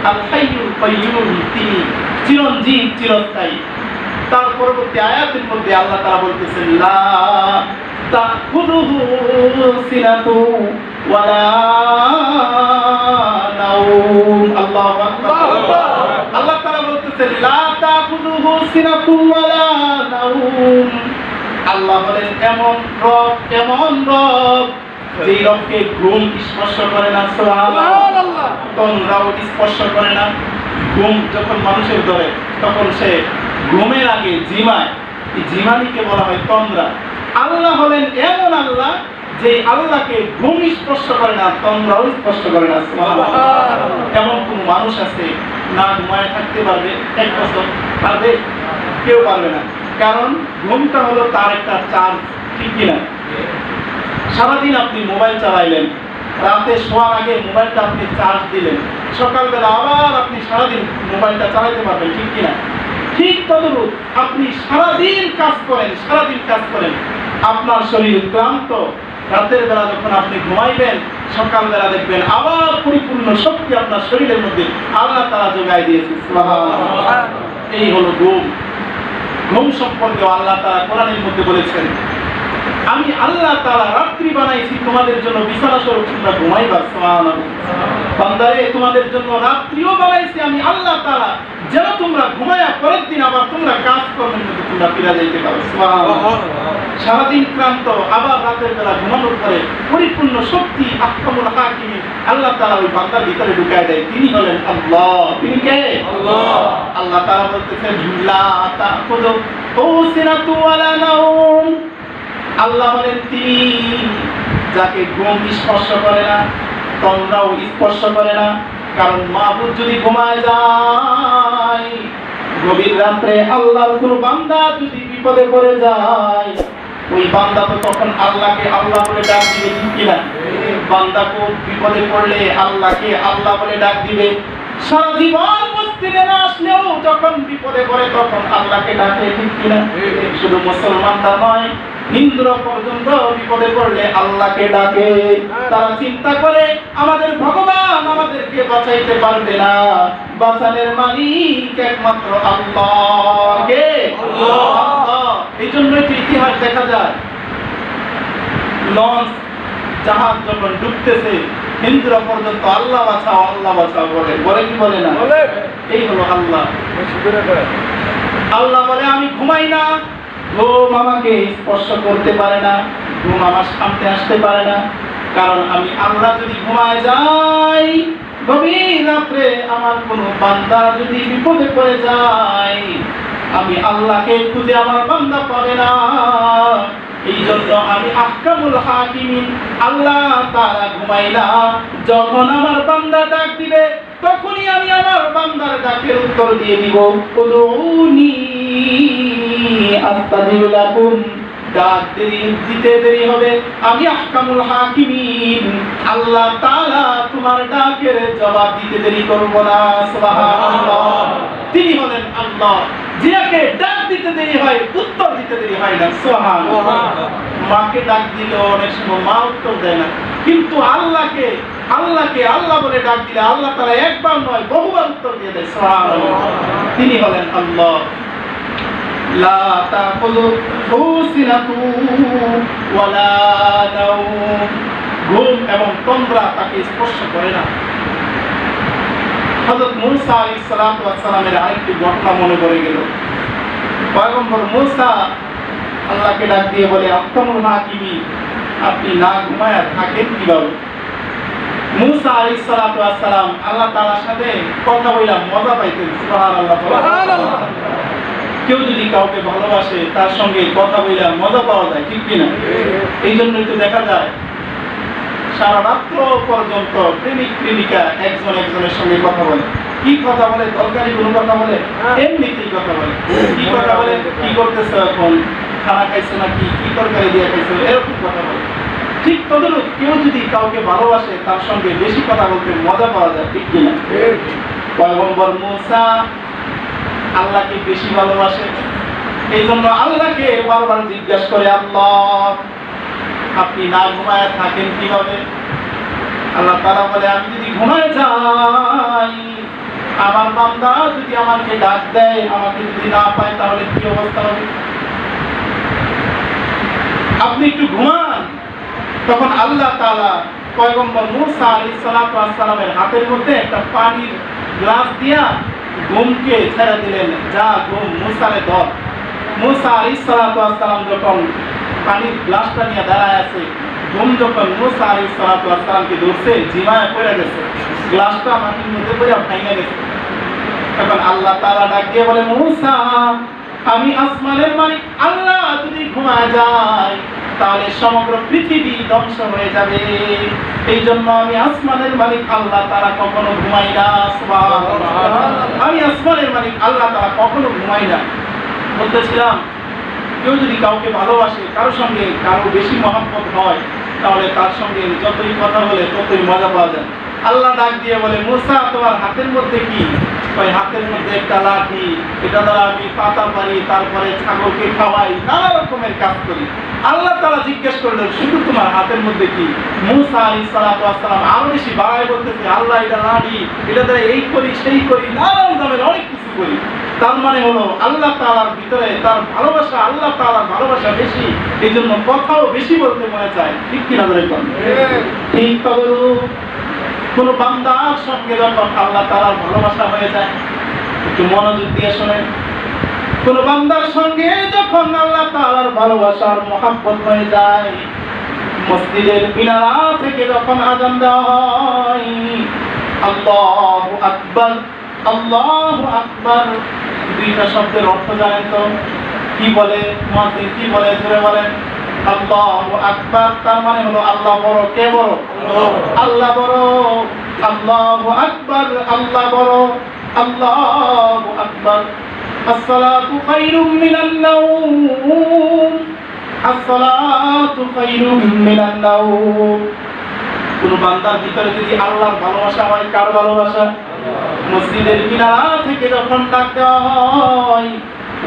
আল হাইয়ুল কাইয়্যুম। তিনি চিরঞ্জীব, চিরস্থায়ী। তার পরবর্তী আয়াতের মধ্যে আল্লাহ তাআলা বলতেছেন, লা তাখুযুহু সিনাতু ওয়ালা নাওম। আল্লাহু আকবার। আল্লাহ তাআলা বলতেছেন, লা তাখুযুহু সিনাতু ওয়ালা নাওম। আল্লাহ বলেন এমন রব, এমন রব, যেই রবকে ঘুম স্পর্শ করে না। সুবহানাল্লাহ। তন্দ্রাও স্পর্শ করে না। ঘুম যখন মানুষের ধরে, তখন সে ঘুমের আগে জিমায়। এই জিমানিকে বলা হয় তন্দ্রা। আল্লাহ হলেন এমন আল্লাহ, যে আল্লাহকে ঘুম স্পর্শ করে না, তন্দ্রাও স্পর্শ করে না। সুবহানাল্লাহ। এমন কোন মানুষ আছে না ঘুমায় থাকতে পারবে 1 বছর? পারবে? কেউ পারবে না। কারণ ঘুমটা হলো তার একটা চার্জ, ঠিক কিনা? সারাদিন আপনি মোবাইল চালাইলেন, রাতে শোয়ার আগে মোবাইলটা আপনি চার্জ দিলেন, সকালবেলা আবার আপনি সারাদিন মোবাইলটা চালাইতে পারবেন, ঠিক কিনা? ঠিক তদরূপ আপনি সারাদিন কাজ করেন, আপনার শরীর ক্লান্ত, রাতের বেলা যখন আপনি ঘুমাইবেন, সকালবেলা দেখবেন আবার পরিপূর্ণ শক্তি আপনার শরীরের মধ্যে আল্লাহ তাআলা যোগায় দিয়েছে। সুবহানাল্লাহ। এই হলো ঘুম। ঘুম সম্পর্কে আল্লাহ তাআলা কোরআনের মধ্যে বলেছেন, আমি আল্লাহ তাআলা রাত্রি বানাইছি তোমাদের জন্য বিছানা স্বরূপ, তোমরা ঘুমাইবা। সুবহানাল্লাহ। বান্দারে, তোমাদের জন্য রাত্রিও বানাইছি আমি আল্লাহ তাআলা, যেন তোমরা ঘুমায়া পরের দিন আবার তোমরা কাজ কর্মের মধ্যে তোমরা ফিরে যাইতে পারো। সুবহানাল্লাহ। সারাদিন ক্লান্ত, আবার রাতের বেলা ঘুমানোর পরে পরিপূর্ণ শক্তি আহকামুল হাকিম আল্লাহ তাআলা ওই বান্দার ভিতরে ঢুকায় দেয়। তিনি হলেন আল্লাহ। তিনি কে? আল্লাহ। আল্লাহ তাআলা বলতেছেন, লা তাখুযু সিনাতু ওয়ালা নাওম। আল্লাহ বলেন তিনি যাকে ঘুম স্পর্শ করে না, তন্দ্রাও স্পর্শ করে না। কারণ মাবুদ যদি ঘুমায় যায়, গভীর রাত্রে আল্লাহর কোন বান্দা যদি বিপদে পড়ে যায়, ওই বান্দা তো তখন আল্লাহকে আল্লাহ বলে ডাক দিবে, ঠিক কিনা? বান্দা কো বিপদে পড়লে আল্লাহকে আল্লাহ বলে ডাক দিবে। সারা জীবন মসজিদে না আসলেও যখন বিপদে পড়ে তখন আল্লাহকে ডাকে, ঠিক কিনা? শুধু মুসলমানরা নয়, হিন্দুরা পর্যন্ত বিপদে পড়লে আল্লাহকে ডাকে। তারা চিন্তা করে আমাদের ভগবান আমাদেরকে বাঁচাইতে পারবে না, বাঁচানোর মালিক একমাত্র আল্লাহ। কে? আল্লাহ। এই জন্যই তো ইতিহাস দেখা যায়, লঞ্চ জাহাজ যখন ডুবতেছে হিন্দুরা পর্যন্ত আল্লাহ বাঁচাও আল্লাহ বাঁচাও বলে, বলে কি বলে না? এই হলো আল্লাহ। আল্লাহ বলে আমি ঘুমাই না, ঘুম আমাকে স্পর্শ করতে পারে না, ঘুম আমার সামনে আসতে পারে না। কারণ আমি আল্লাহ যদি ঘুমায় যাই, গভীর রাত্রে আমার কোন বান্দা যদি বিপদে পড়ে যায়, আমি আল্লাহকে খুঁজে আমার বান্দা পাবে না। এই জন্য আমি আহকামুল হাকিমিন, আল্লাহ তাআলা ঘুমাই না। যখন আমার বান্দা ডাক দিবে তখনই আমি আমার বান্দার ডাকের উত্তর দিয়ে দিব। উদউনি আস্তাজিব লাকুম। ডাক দিতে দেরি হবে, আমি আহকামুল হাকিমিন, আল্লাহ তাআলা তোমার ডাকের জবাব দিতে দেরি করব না। সুবহানাল্লাহ। তিনি হলেন আল্লাহ, যাকে ডাক দিতে দেরি হয় উত্তর দিতে দেরি হয় না। সুবহানাল্লাহ। মাকে ডাক দিলে অনেক সময় মা উত্তর দেয় না, কিন্তু আল্লাহকে আল্লাহ বলে ডাক দিলে আল্লাহ তাআলা একবার নয় বহুবার উত্তর দিয়ে দেয়। সুবহানাল্লাহ। তিনি হলেন আল্লাহ। লা তাকুলুহু সিনাতু ওয়ালা নাওম। ঘুম এবং তন্দ্রা তাকে স্পর্শ করে না। হযরত মূসা আলাইহিস সালাতু ওয়াস সালামের আরেকটি ঘটনা মনে পড়ে গেল। পয়গম্বর মূসা আল্লাহকে ডাক দিয়ে বলে, আহকামুল হাকিমিন, আপনি না ঘুমায়া থাকেন কিভাবে? মূসা আলাইহিস সালাতু ওয়াস সালাম আল্লাহ তাআলার সাথে কথা বইলা মজা পাইতেন। সুবহানাল্লাহ। সুবহানাল্লাহ। কেউ যদি কাউকে ভালোবাসে তার সঙ্গে কথা বইলা মজা পাওয়া যায়, ঠিক কিনা? এই জন্যই তো দেখা যায় সারা রাত্র পর্যন্ত প্রেমিক প্রেমিকা একজন একজনের সঙ্গে কথা বলে। কি কথা বলে? দরকারি কোনো কথা বলে? এমনিতেই কথা বলে। কি কথা বলে? কি করতেছ এখন? খানা খাইছো নাকি? কি তরকারি দিয়ে খাইছো? এরকম কথা বলে। ঠিক তদরূপ কেউ যদি কাউকে ভালোবাসে তার সঙ্গে বেশি কথা বলতে মজা পাওয়া যায়, ঠিক কিনা? পয়গম্বর মূসা আল্লাহকে বেশি ভালোবাসে, এই জন্য আল্লাহকে বারবার জিজ্ঞাসা করে, আল্লাহ আপনি না ঘুমায় থাকেন কিভাবে? আল্লাহ তাআলা বলে, আমি যদি ঘুমায় যাই, আমার বান্দা যদি আমাকে ডাক দেয়, আমাকে যদি না পায় তাহলে কি অবস্থা হবে? আপনি একটু ঘুমান। তখন আল্লাহ তাআলা পয়গম্বর মূসা আলাইহিস সালাতু ওয়াস সালামের হাতের মধ্যে একটা পানির গ্লাস দিয়া ঘুমকে ছেড়ে দিলেন, যা ঘুম মূসারে ধর। মূসা আলাইহিস সালাতু ওয়াস সালাম যখন পানির গ্লাসটা নিয়ে দাঁড়ায় আছে, ঘুম যখন মূসা আলাইহিস সালাতু ওয়াস সালামকে ধরছে, জিমায় পড়ে গেছে, গ্লাসটা মাটির মধ্যে পড়ে ভেঙে গেছে। তখন আল্লাহ তাআলা ডাক দিয়ে বলে, মূসা আমি আসমানের মালিক আল্লাহ যদি ঘুমায় যায় তাহলে সমগ্র পৃথিবী ধ্বংস হয়ে যাবে। এই জন্য আমি আসমানের মালিক আল্লাহ তাআলা কখনো ঘুমাই না। সুবহানাল্লাহ। আমি আসমানের মালিক আল্লাহ তাআলা কখনো ঘুমাই না। বলতেছিলাম, কেউ যদি কাউকে ভালোবাসে, কারোর সঙ্গে কারো বেশি মহব্বত হয়, তাহলে তার সঙ্গে যতই কথা বলে ততই মজা পাওয়া যায়। আল্লাহ ডাক দিয়ে বলে, মূসা তোমার হাতের মধ্যে কি? ওই হাতের মধ্যে একটা লাঠি, এটা দ্বারা আমি পাতা পারি, তারপরে ছাগলকে খাওয়াই, নানা রকমের কাজ করি। আল্লাহ তাআলা জিজ্ঞেস করলেন, শুধু তোমার হাতের মধ্যে কি? মূসা আলাইহিস সালাতু ওয়াস সালাম আরো বেশি বাড়ায় বলতেছে, আল্লাহ এটা লাঠি, এটা দ্বারা এই করি সেই করি, নানা রকমের অনেক কিছু করি। তার মানে হলো আল্লাহ তাআলার ভিতরে তার ভালোবাসা, আল্লাহ তাআলার ভালোবাসা বেশি, এই জন্য কথাও বেশি বলতে মনে চায়, ঠিক কিনা? ঠিক তদরূপ কোন বান্দার সঙ্গে যখন আল্লাহ তাআলার ভালোবাসা হয়ে যায়, একটু মনোযোগ দিয়ে শোনেন, কোন বান্দার সঙ্গে যখন আল্লাহ তাআলার ভালোবাসার মহব্বত হয়ে যায়, মসজিদের মিনারা থেকে যখন আযান দেওয়া হয়, আল্লাহু আকবার, আল্লাহু আকবার, দুইটা শব্দের অর্থ জানেন তো? কি বলে মুয়াজ্জিন, কি বলে জোরে বলেন? আল্লাহু আকবার। তার মানে হলো আল্লাহ বড়। কে বড়? আল্লাহ বড়। আল্লাহু আকবার, আল্লাহ বড়। আল্লাহু আকবার। আসসালাতু খায়রুম মিনান নাওম, আসসালাতু খায়রুম মিনান নাওম। কোন বান্দার ভিতরে যদি আল্লাহর ভালোবাসা হয়, কার ভালোবাসা? মসজিদের মিনারা থেকে যখন ডাক দেওয়া হয়,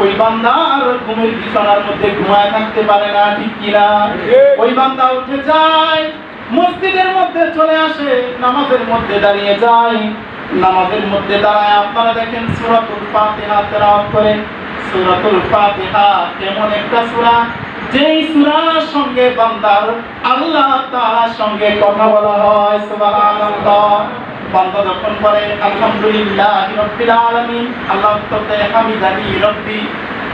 ওই বান্দা আর ঘুমের বিছানার মধ্যে ঘুমায় থাকতে পারে না, ঠিক কিনা? ওই বান্দা উঠে যায়, মসজিদের মধ্যে চলে আসে, নামাজের মধ্যে দাঁড়িয়ে যায়। নামাজের মধ্যে দাঁড়ায় আপনারা দেখেন সূরাতুল ফাতিহা তেলাওয়াত করেন। সূরাতুল ফাতিহা এমন একটা সূরা, যেই সূরার সঙ্গে বান্দার আল্লাহ তাআলার সঙ্গে কথা বলা হয়। সুবহানাল্লাহ। বান্দা যখন বলে আলহামদুলিল্লাহি রাব্বিল আলামিন, আল্লাহ তাআলা হামিদানি রাব্বি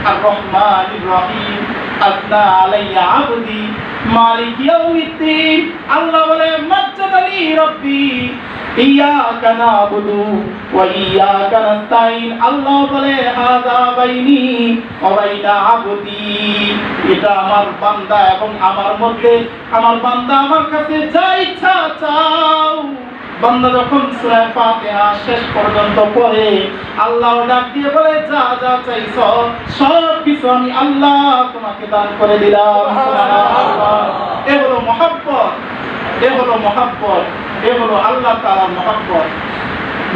আর রহমানির রহিম, আসনা আলাইয়া আবদি মালিক ইয়াউমিদ্দিন। আল্লাহ বলে মাজ্জাদানি রাব্বি ইয়াকা নাবুদু ওয়া ইয়াকা নাস্তাইন। আল্লাহ বলে হাযা বাইনি ওয়া বাইনা আবদি, এটা আমার বান্দা এবং আমার মধ্যে, আমার বান্দা আমার কাছে যা ইচ্ছা চাও। বান্দা যখন সূরা ফাতিহা শেষ পর্যন্ত পড়ে, আল্লাহ ডাক দিয়ে বলে যা যা চাইছো সব কিছু আমি আল্লাহ তোমাকে দান করে দিলাম। সুবহানাল্লাহ। এ হলো মহব্বত, এ হলো মহব্বত, এ হলো আল্লাহ তাআলার মহব্বত।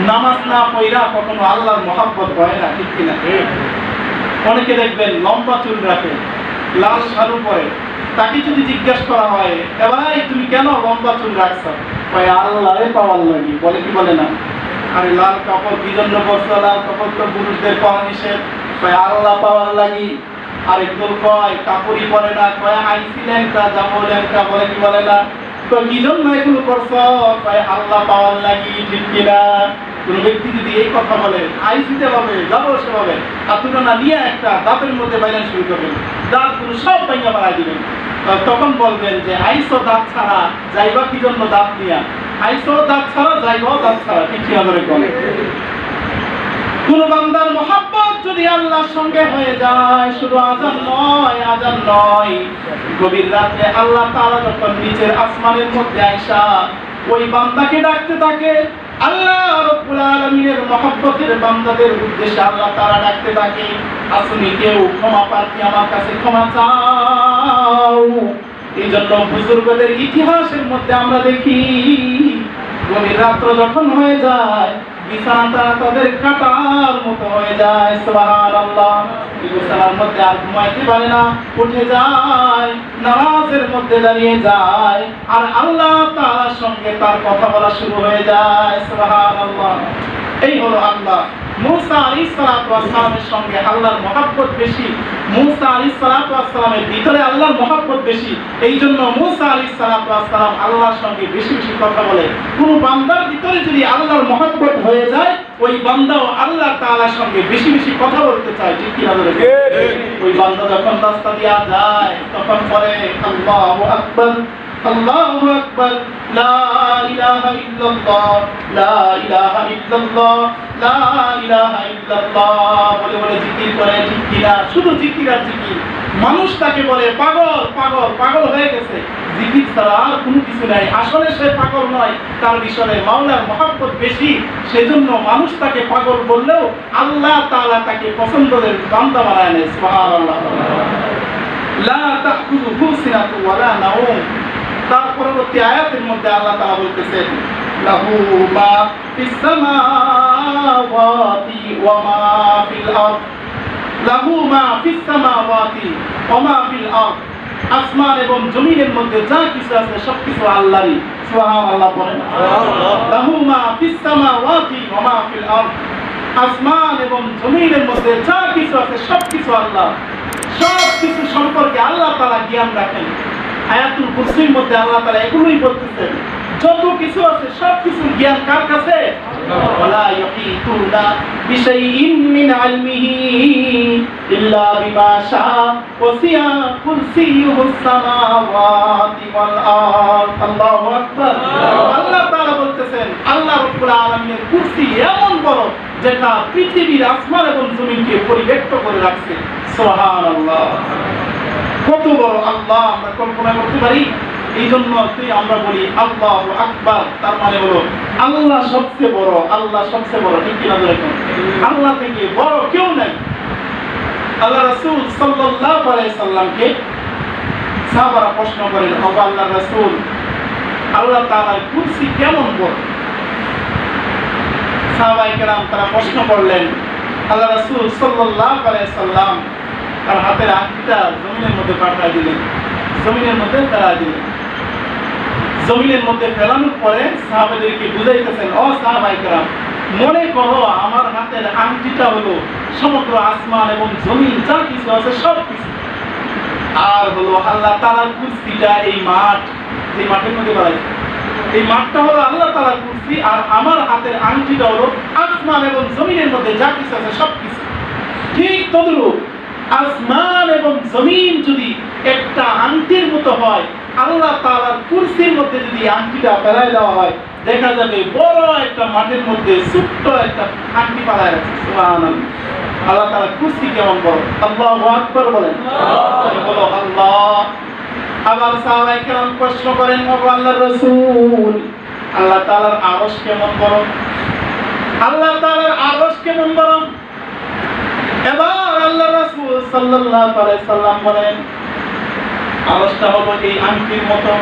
নামাজ না পড়া কখনো আল্লাহর মহব্বত হয় না, ঠিক কিনা? অনেকে দেখবেন লম্বা চুল রাখে, লাল শাড়ি পরে, তাকে যদি জিজ্ঞাসা করা হয় ভাই তুমি কেন লম্বা চুল রাখছো, ভাই আল্লাহরে পাওয়ার লাগি, বলে কি বলে না? আরে লাল কাপড় কি জন্য পরছো? লাল কাপড় তো পুরুষদের পাওয়া নিষেধ, ভাই আল্লাহ পাওয়ার লাগি। আরেকজন কয় কাপড়ই পরে না, কয় আইসি ল্যাংটা যাবো ল্যাংটা, বলে কি বলে না? তো কি জন্য এগুলো করছো? ভাই আল্লাহ পাওয়ার লাগি, ঠিক কিনা? কোন ব্যক্তি যদি এই কথা বলে আইসিতে পাবে, যাবো সেভাবে, আপনারা না নিয়ে একটা দাঁতের মধ্যে বাইরে শুরু করবেন, দাঁত গুলো সব ভাঙা বাড়াই দিবেন, তখন বলবেন যে আইসো দাঁত ছাড়া যাইবা কি জন্য দাঁত নিয়া, আইসো দাঁত ছাড়া যাইবাও দাঁত ছাড়া, ঠিক কিনা ধরে বলে। কোন বান্দার মহব্বত যদি আল্লাহর সঙ্গে হয়ে যায়, শুধু আযান নয়, আযান নয়, গভীর রাতে আল্লাহ তাআলা যখন নিচের আসমানের মধ্যে আয়েশা ওই বান্দাকে ডাকতে থাকে, আল্লাহ রাব্বুল আলামিনের মহব্বতের বান্দাদের উদ্দেশ্যে আল্লাহ তাআলা ডাকতে থাকে, আসুনি কেউ ক্ষমা প্রার্থী, আমার কাছে ক্ষমা চাও। এই জন্য বুজুর্গদের ইতিহাসের মধ্যে আমরা দেখি গভীর রাত্র যখন হয়ে যায়, বিছানাটা তাদের কাটার মতো হয়ে যায়। সুবহানাল্লাহ। বিছানার মধ্যে আর ঘুমাইতে পারে না, উঠে যায়, নামাজের মধ্যে দাঁড়িয়ে যায়, আর আল্লাহ তাআলার সঙ্গে তার কথা বলা শুরু হয়ে যায়। সুবহানাল্লাহ। এই হলো আল্লাহ। মুসা আলাইহিস সালাতু ওয়াস সালামের সঙ্গে আল্লাহর মহব্বত বেশি, মুসা আলাইহিস সালাতু ওয়াস সালামের ভিতরে আল্লাহর মহব্বত বেশি। এইজন্য মুসা আলাইহিস সালাতু ওয়াস সালাম আল্লাহর সঙ্গে বেশি বেশি কথা বলে। কোন বান্দার ভিতরে যদি আল্লাহর মহব্বত হয়ে যায়, ওই বান্দাও আল্লাহ তাআলার সঙ্গে বেশি বেশি কথা বলতে চায়, ঠিক কি না? ওই বান্দা যখন রাস্তা দিয়া যায় তখন পড়ে আল্লাহু আকবার, আল্লাহু আকবার, লা ইলাহা ইল্লাল্লাহ, লা ইলাহা ইল্লাল্লাহ, লা ইলাহা ইল্লাল্লাহ বলে বলে জিকির করে, ঠিক কি না? শুধু জিকির আর জিকির। মানুষ তাকে বলে পাগল, পাগল, পাগল হয়ে গেছে, জিকির ছাড়া আর কোনো কিছু নাই। আসলে সে পাগল নয়, তার বিষয়ে মাওলার মহব্বত বেশি, সেজন্য মানুষ তাকে পাগল বললেও আল্লাহ তাআলা তাকে পছন্দের বান্দা বানায় নেয়। সুবহানাল্লাহ। লা তাখুযুহু সিনাতু ওয়ালা নাওম। তার পরবর্তী আয়াতের মধ্যে আল্লাহ তাআলা বলতেছেন লাহু মা ফিস সামাওয়াতি ওয়া মা ফিল আরদ, লাহু মা ফিস সামাওয়াতি ওয়া মা ফিল আরদ। আসমান এবং জমিনের মধ্যে যা কিছু আছে সবকিছু আল্লাহরই। সুবহানাল্লাহ বলেন। লাহু মা ফিস সামাওয়াতি ওয়া মা ফিল আরদ। আসমান এবং জমিনের মধ্যে যা কিছু আছে সবকিছু আল্লাহ। সবকিছু সম্পর্কে আল্লাহ তাআলা জ্ঞান রাখেন। আয়াতুল কুরসির মধ্যে আল্লাহ তাআলা এগুলোই বলতেছেন, যত কিছু আছে সব কিছুর জ্ঞান কার কাছে? ওয়ালা ইউহিতুনা বিশাইইন মিন ইলমিহি ইল্লা বিমা শাআ ওয়াসিআ কুরসিয়ুহুস সামাওয়াতি ওয়াল আরদ। আল্লাহু আকবার। আল্লাহ তাআলা বলতেছেন আল্লাহ রাব্বুল আলামিনের কুরসি এমন বড় যেটা পৃথিবীর আসমান এবং জমিনকে পরিবেষ্টিত করে রাখছে। সুবহানাল্লাহ। কত বড় আল্লাহ আমরা কল্পনা করতে পারি। এই জন্য আমরা বলি আল্লাহু আকবার, তার মানে হলো আল্লাহ সবচেয়ে বড়, আল্লাহ সবচেয়ে বড়। ঠিক কিনা দেখুন, আল্লাহ থেকে বড় কেউ নাই। আল্লাহ রাসূল সাল্লাল্লাহু আলাইহি সাল্লামকে সাহাবারা প্রশ্ন করেন, ও আল্লাহর রাসূল, আল্লাহ তাআলার কুরসি কেমন বড়? সাহাবায়ে কেরাম তারা প্রশ্ন করলেন, আল্লাহ রাসূল সাল্লাল্লাহু আলাইহি সাল্লাম তার হাতের আঙ্গুলটা জমিনের মধ্যে পাঠিয়ে দিলেন, জমিনের মধ্যে ফেলা দিলেন। জমিনের মধ্যে ফেলানোর পরে সাহাবাদেরকে বুঝাইতেছেন, ও সাহাবায়ে কেরাম, মনে করো আমার হাতের আংটিটা হলো সমগ্র আসমান এবং জমিন যা কিছু আছে সব কিছু। আর হলো আল্লাহ তাআলার কুরসিটা এই মাঠ, যে মাঠের মধ্যে বানাইছে, এই মাঠটা হলো আল্লাহ তাআলার কুরসি, আর আমার হাতের আংটিটা হলো আসমান এবং জমিনের মধ্যে যা কিছু আছে সব কিছু। ঠিক তদ্রূপ আসমান এবং জমিন যদি একটা আংটির মতো হয়, আল্লাহ তাআলার কুরসির মধ্যে যদি আংটিটা ফেলাই দেওয়া হয়, দেখা যাবে বড় একটা মাঠের মধ্যে ছোট্ট একটা আংটি পালায় আছে। সুবহানাল্লাহ। আল্লাহ তাআলার কুরসি কেমন বড়! আল্লাহু আকবার বলেন। বলো আল্লাহ। আবার সাহাবায়ে কেরাম প্রশ্ন করেন, ও আল্লাহর রাসূল, আল্লাহ তাআলার আরশ কেমন বড়? আল্লাহ তাআলার আরশ কেমন বড়? এবার আল্লাহ রাসূল সাল্লাল্লাহু আলাইহি সাল্লাম বলেন, আরশটা হলো এই আংটির মতো।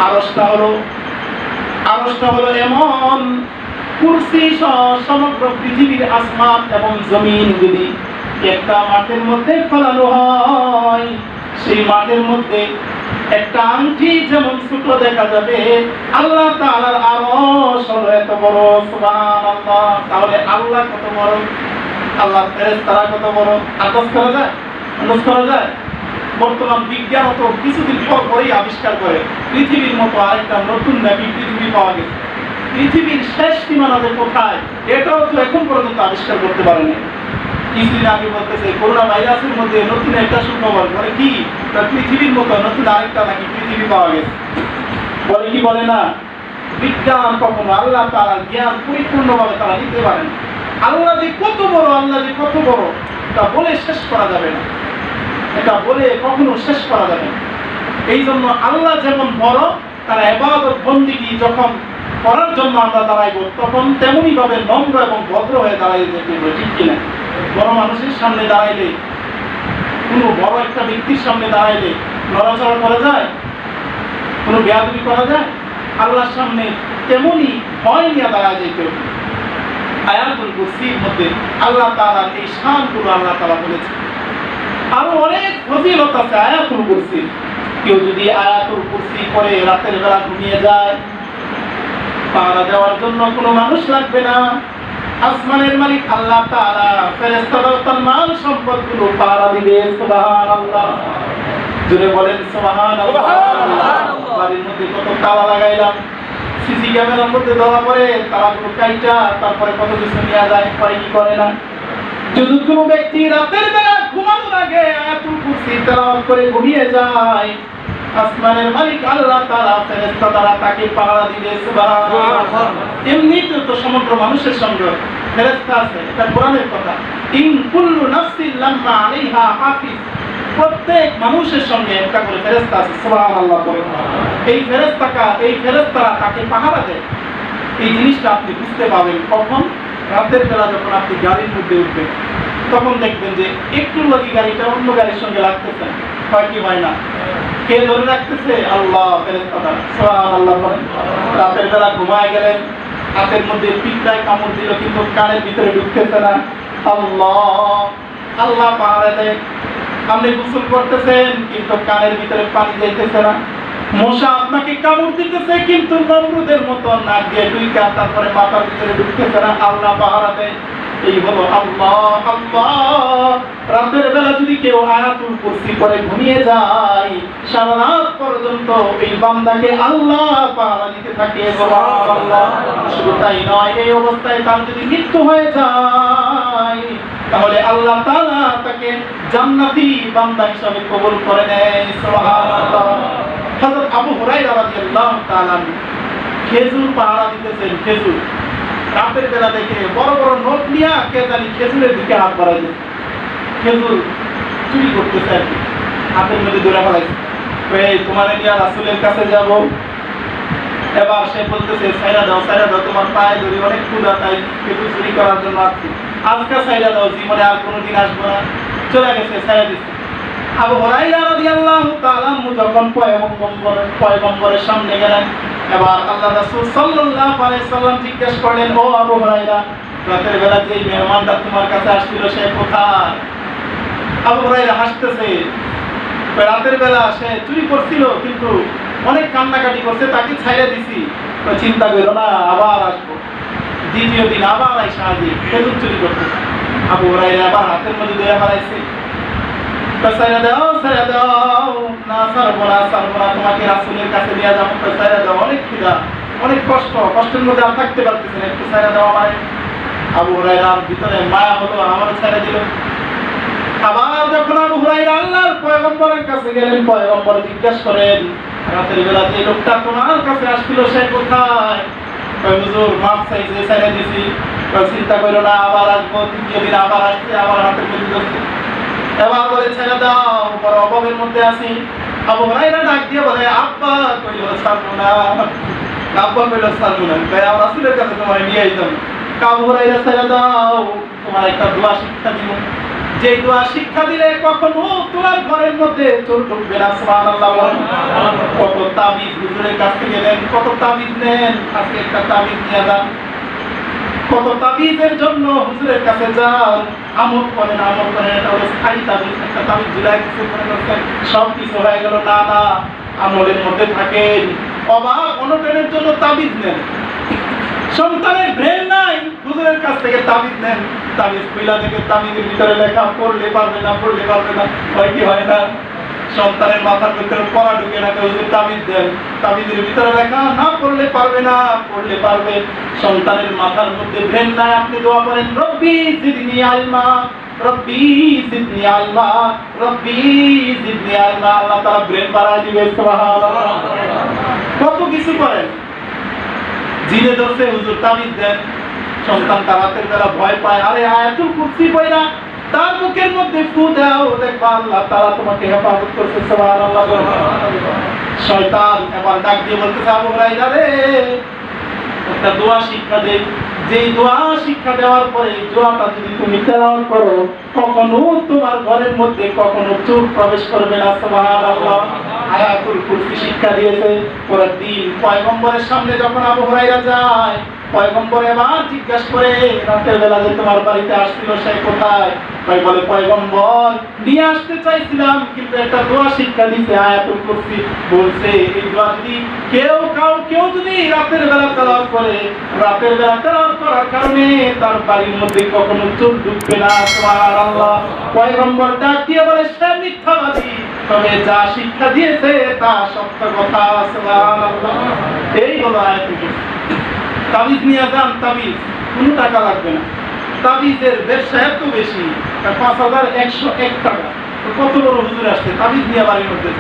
আরশটা হলো এমন কুরসি সমগ্র পৃথিবীর আসমান এবং জমিন যদি একটা মাঠের মধ্যে ফেলানো হয়, সেই মাঠের মধ্যে একটা আংটি যেমন ছোট দেখা যাবে, আল্লাহ তাআলার আরশ হলো এত বড়। সুবহানাল্লাহ। তাহলে আল্লাহ কত বড়, আল্লাহর ফেরেশতারা কত বড়, আন্দাজ করা যায়? আন্দাজ করা যায়? বর্তমান বিজ্ঞান তো কিছুদিন পরেই আবিষ্কার করে পৃথিবীর মতো আরেকটা নতুন নাকি পৃথিবী পাওয়া গেছে। পৃথিবীর শেষ সীমানা যে কোথায়, এটাও তো এখন পর্যন্ত আবিষ্কার করতে পারেনি। কিছুদিন আগে বলতেছে করোনা ভাইরাসের মধ্যে নতুন একটা সুখবর, বলে কি পৃথিবীর মতো নতুন আরেকটা নাকি পৃথিবী পাওয়া গেছে। বলে কি বলে না? বিজ্ঞান কখনো আল্লাহ তাআলার জ্ঞান পরিপূর্ণভাবে তারা নিতে পারেন। আল্লাহ যে কত বড়, আল্লাহ যে কত বড়, তা বলে শেষ করা যাবে না, এটা বলে কখনো শেষ করা যাবে না। এই জন্য আল্লাহ যেমন বড়, তার ইবাদত বন্দেগী যখন করার জন্য আমরা দাঁড়াইব, তখন তেমনি ভাবে নম্র এবং ভদ্র হয়ে দাঁড়াই যেতে হবে। ঠিক কিনা? বড় মানুষের সামনে দাঁড়াইলে, কোনো বড় একটা ব্যক্তির সামনে দাঁড়াইলে নড়াচড়া করা যায়? কোনো বেয়াদবি করা যায়? আল্লাহর সামনে তেমনি ভয় নিয়ে দাঁড়ায় যেতে হবে। আয়াতুল কুরসির মধ্যে আল্লাহ তাআলার এই শানগুলো আল্লাহ তাআলা বলেছেন। আরো অনেক ফজিলত আছে আয়াতুল কুরসি। কেউ যদি আয়াতুল কুরসি পড়ে রাতের বেলা ঘুমিয়ে যায়, পাহারা দেওয়ার জন্য কোনো মানুষ লাগবে না। আসমানের মালিক আল্লাহ তাআলা ফেরেশতারা তার মাল সম্পদগুলো পাহারা দিবে। সুবহানাল্লাহ। জোরে বলেন সুবহানাল্লাহ। বাড়ির মধ্যে কত তালা লাগাইলাম, সিসি ক্যামেরার মধ্যে দেওয়া পরে তালাগুলো কাইটা তারপরে কত কিছু নিয়ে যায়, পরে কি করে না? যদি কোনো ব্যক্তি রাতের বেলা ঘুমানোর আগে আয়াতুল কুরসি তেলাওয়াত করে ঘুমিয়ে যায়, আসমানের মালিক আল্লাহ তাআলা ফেরেশতারা তাকে পাহারা দিবে। সুবহানাল্লাহ। এমনিতে তো সমগ্র মানুষের সঙ্গে ফেরেশতা আছে, এটা কোরআনের কথা। ইন কুল্লু নাফসিন লাম্মা আলাইহা হাফিজ, প্রত্যেক মানুষের সঙ্গে একটা করে ফেরেশতা আছে। সুবহানাল্লাহ। এই ফেরেশতারা তাকে পাহারা দেয়। এই জিনিসটা আপনি বুঝতে পাবেন কখন? রাতের বেলা যখন আপনি গাড়ির মধ্যে উঠবেন, তখন দেখবেন যে একটু লাগি গাড়িটা অন্য গাড়ির সঙ্গে লাগতেছে, হয় কি হয় না? কে ধরে রাখতেছে? আল্লাহ, ফেরেশতারা। সুবহানাল্লাহ। রাতের বেলা ঘুমায় গেলেন, হাতের মধ্যে পিঁপড়ায় কামড় দিল কিন্তু কানের ভিতরে ঢুকতেছে না, আল্লাহ পাহারা দেয়। আপনি গোসল করতেছেন কিন্তু কানের ভিতরে পানি যাইতেছে না। মশা আপনাকে কামড় দিতেছে কিন্তু নমরুদের মতো নাক দিয়ে ঢুইকা তারপরে মাথার ভিতরে ঢুকতেছে না, আল্লাহ পাহারা দেয়। এই হলো আল্লাহ। রাতের বেলা যদি কেউ আয়াতুল কুরসি পড়ে ঘুমিয়ে যায়, সারা রাত পর্যন্ত এই বান্দাকে আল্লাহ পাহারা দিতে থাকে। সুবহানাল্লাহ। শুধু তাই নয়, এই অবস্থায় তার যদি মৃত্যু হয়ে যায়, তাহলে আল্লাহ তাআলা তাকে জান্নাতি বান্দা হিসেবে কবুল করে নেয়। সুবহানাল্লাহ। হযরত আবু হুরায়রা রাদিয়াল্লাহু তাআলা খেজুর পাহারা দিতেছেন। খেজুর রাতের বেলা দেখে বড় বড় নোট নিয়ে কে জানি খেজুরের দিকে হাত বাড়াই দিচ্ছে। খেজুর চুরি করতেছে আর কি, হাতের মধ্যে ধরে ফেলাইছে। তোমার নিয়ে রাসূলের কাছে যাব। এবার সে বলতেছে ছাইরা দাও তোমার পায়ে ধরি, অনেক ক্ষুধা, তাই খেজুর চুরি করার জন্য আসছি, আজকে ছাইরা দাও, জীবনে আর কোনোদিন আসবো না। চলে গেছে, ছাইরা দিচ্ছে। আবু হুরায়রা রাদিয়াল্লাহু তাআলা যখন পয়গম্বরের সামনে গেলেন, এবার আল্লাহ রাসূল সাল্লাল্লাহু আলাইহি সাল্লাম জিজ্ঞেস করলেন, ও আবু হুরায়রা, রাতের বেলা যে মেহমানটা তোমার কাছে আসছিল সে কোথায়? আবু হুরায়রা হাসতেছে, রাতের বেলা সে চুরি করছিল কিন্তু অনেক কান্নাকাটি করছে, তাকে ছাইড়া দিছি, চিন্তা করো না, আবার আসবো। দ্বিতীয় দিন আবার আইসা হাজির, খেজুর চুরি করতেছে। আবু হুরায়রা আবার হাতের মধ্যে ধরে ফেলাইছে, ছাইড়া দাও, না ছাড়বো না, তোমাকে রাসূলের কাছে নিয়ে যাবো, ছাইড়া দাও, অনেক ক্ষুধা, অনেক কষ্টের মধ্যে আর থাকতে পারতেছে না, একটু ছাইড়া দাও আমারে। আবু হুরায়রার ভিতরে মায়া হলো, আমারও ছাইড়া দিল। আবার যখন আবু হুরায়রা আল্লাহর পয়গম্বরের কাছে গেলেন, পয়গম্বর জিজ্ঞেস করেন, রাতের বেলা যে লোকটা তোমার কাছে আসছিল সে কোথায়? হুজুর মাফ চাইছে, ছাইড়া দিছি। চিন্তা করো না, আবার আসবো। তৃতীয় দিন আবার আসছে, আবার হাতের মধ্যে ধরছে। এবার বলে ছেড়ে দাও, বড় অভাবের মধ্যে আছি। আবু হুরায়রা ডাক দিয়ে বলে, আব্বা কইল ছাড়বো না, আব্বা কইল ছাড়বো না, তাই আমরা রাসূলের কাছে তোমার নিয়ে আইতাম। আবু হুরায়রা ছেড়ে দাও, তোমার একটা দোয়া শিক্ষা দিব, যে দোয়া শিক্ষা দিলে কখনো তোমার ঘরের মধ্যে চোর ঢুকবে না। সুবহানাল্লাহ। কত তাবিজ হুজুরের কাছ থেকে নেন, কত তাবিজ নেন, আজকে একটা তাবিজ নিয়ে যান। কত তাবিজের জন্য হুজুরের কাছে যান, আমল করেন, এটা হলো স্থায়ী তাবিজ। একটা তাবিজ জুলাই কিছু মনে করছেন সব কিছু হয়ে গেল, না, আমলের মধ্যে থাকেন। অভাব অনটনের জন্য তাবিজ নেন, সন্তানের ব্রেন নাই, হুজুরের কাছ থেকে তাবিজ নেন। তাবিজ খুইলা থেকে তাবিজের ভিতরে লেখা, পড়লে পারবে না, হয় কি হয় না? সন্তানের মাথার ভিতরে পড়া ঢুকে না, হুজুর তাবিজ দেন, তাবিজের ভিতরে লেখা, না পড়লে পারবে না, পড়লে পারবে। সন্তানের মাথার মধ্যে ব্রেন নাই, আপনি দোয়া করেন, রব্বি জিদনি ইলমা, রব্বি জিদনি ইলমা, রব্বি জিদনি ইলমা, আল্লাহ তাআলা ব্রেন বাড়ায় দিবেন। সুবহানাল্লাহ। কত কিছু করেন। জিনে ধরছে, হুজুর তাবিজ দেন। সন্তান রাতের বেলা ভয় পায়, আরে আয়াতুল কুরসি পড়া তার মুখের মধ্যে ফু দাও, দেখবা আল্লাহ তাআলা তোমাকে হেফাজত করছে। সুবহানাল্লাহ। শয়তান এবার ডাক দিয়ে বলতেছে, আবু হুরায়রা রে, একটা দোয়া শিক্ষা দে, যেই দোয়া শিক্ষা দেওয়ার পরে দোয়াটা যদি তুমি তেলাওয়াত করো, কখনো তোমার ঘরের মধ্যে কখনো চোর প্রবেশ করবে না। সুবহানাল্লাহ। আয়াতুল কুরসি শিক্ষা দিয়েছে। পরের দিন পয়গম্বরের সামনে যখন আবু হুরায়রা যায়, পয়গম্বর এবার জিজ্ঞাসা করে, রাতের বেলা যে তোমার বাড়িতে আসছিল সে কোথায়? বলে, পয়গম্বর নিয়ে আসতে চাইছিলাম, কিন্তু একটা দোয়া শিক্ষা দিতে, আয়াতুল কুরসি বলছে, এই দোয়া যদি কেউ যদি রাতের বেলা তেলাওয়াত করে, রাতের বেলা তেলাওয়াত করার কারণে তার বাড়ির মধ্যে কখনো চোর ঢুকবে না। সুবহানাল্লাহ। পয়গম্বর ডাক দিয়ে বলে, সে মিথ্যাবাদী, তবে যা শিক্ষা দিয়েছে তা সত্য কথা। সুবহানাল্লাহ। এই হলো আয়াতুল কুরসি। তাবিজ নিয়ে যান, তাবিজ কোনো টাকা লাগবে না। তাবিজের ব্যবসা এত বেশি, ৫,১০১ টাকা। কত বড় হুজুর আসছে, তাবিজ নিয়ে বাড়ির মধ্যে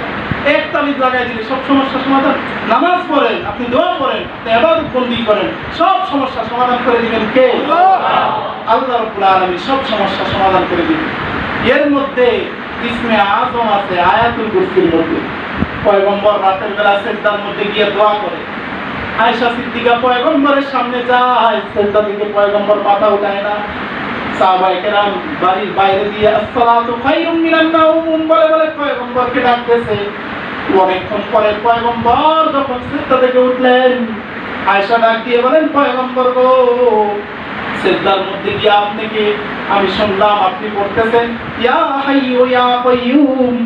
এক তাবিজ লাগাই দিলে সব সমস্যার সমাধান। নামাজ পড়েন, আপনি দোয়া করেন, আপনি ইবাদত বন্দি করেন, সব সমস্যার সমাধান করে দিবেন কে? আল্লাহ রাব্বুল আলামিন সব সমস্যার সমাধান করে দিবেন। এর মধ্যে ইসমে আযম আছে আয়াতুল কুরসির মধ্যে। পয়গম্বর রাতের বেলা সিজদার মধ্যে গিয়ে দোয়া করে। আয়েশা সিদ্দিকা পয়গম্বরের সামনে যায়, সিজদা থেকে পয়গম্বর মাথা উঠায় না। সাহাবায়ে কেরাম বাড়ির বাইরে দিয়ে আসসালাতু খায়রুম মিনান নাওম বলে পয়গম্বরকে ডাকতেছে। অনেকক্ষণ পরে পয়গম্বর যখন সিজদা থেকে উঠলেন, আয়েশা ডাক দিয়ে বলেন, পয়গম্বর গো, সিজদার মধ্যে গিয়ে আপনাকে আমি শুনলাম আপনি পড়তেছেন, ইয়া হাইয়ু ইয়া কাইয়ুম,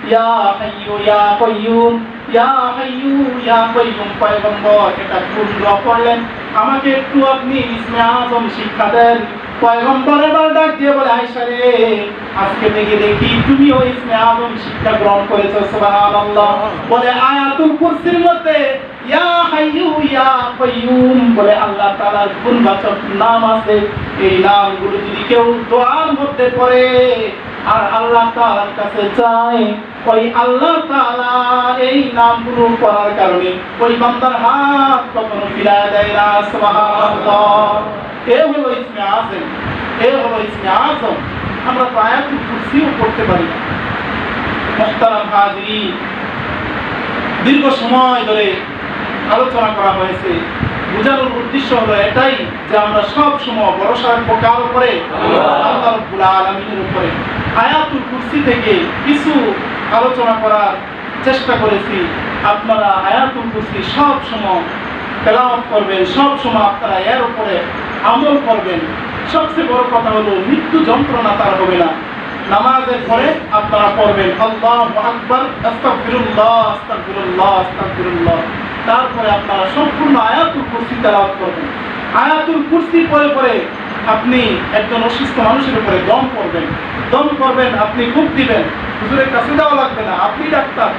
ইয়া হাইয়ু ইয়া কাইয়ুম, ইয়া হাইয়ু ইয়া কাইয়ুম। পয়গম্বর এটা কোন দোয়া পড়লেন, আমাকে একটু আপনি ইসমে আযম শিক্ষা দেন। পয়গম্বর এবার ডাক দিয়ে বলে, আয়েশা রে, আজকে থেকে দেখি তুমি ওই ইসমে আযম শিক্ষা গ্রহণ করেছো। সুবহানাল্লাহ। বলে, আয়াতুল কুরসির মধ্যে ইয়া হাইয়ু ইয়া কাইয়ুম বলে আল্লাহ তাআলার গুণবাচক নাম আছে। এই নামগুলো যদি কেউ দোয়ার মধ্যে পড়ে আর আল্লাহ তাআলার কাছে যায়, ওই আল্লাহ তাআলা এই নামগুলো পড়ার কারণে ওই বান্দার হাত কখনো ফিরায় দেয় না। সুবহানাল্লাহ। এই হলো ইসমে আযম, এই হলো ইসমে আযম। আমরা তো আয়াতুল কুরসিও পড়তে পারি না। মুহতারাম হাজিরিন, দীর্ঘ সময় ধরে আলোচনা করা হয়েছে। বোঝানোর উদ্দেশ্য হলো এটাই যে আমরা সব সময় ভরসা রাখবো কার উপরে? আল্লাহ রাব্বুল আলামিনের উপরে। আয়াতুল কুরসি থেকে কিছু আলোচনা করার চেষ্টা করেছি। আপনারা আয়াতুল কুরসি সব সময় তেলাওয়াত করবেন, সব সময় আপনারা এর উপরে আমল করবেন। সবচেয়ে বড় কথা হলো মৃত্যু যন্ত্রণা তার হবে না। নামাজের পরে আপনারা পড়বেন আল্লাহু আকবার, আস্তাগফিরুল্লাহ, আস্তাগফিরুল্লাহ, আস্তাগফিরুল্লাহ। তারপরে আপনারা সম্পূর্ণ আয়াতুল কুরসি তেলাওয়াত করবেন। আয়াতুল কুরসি পড়ে পড়ে আপনি একজন অসুস্থ মানুষের উপরে দম করবেন, আপনি ফুঁক দিবেন। হুজুরের কাছে যাওয়া লাগবে না, আপনি ডাক্তার।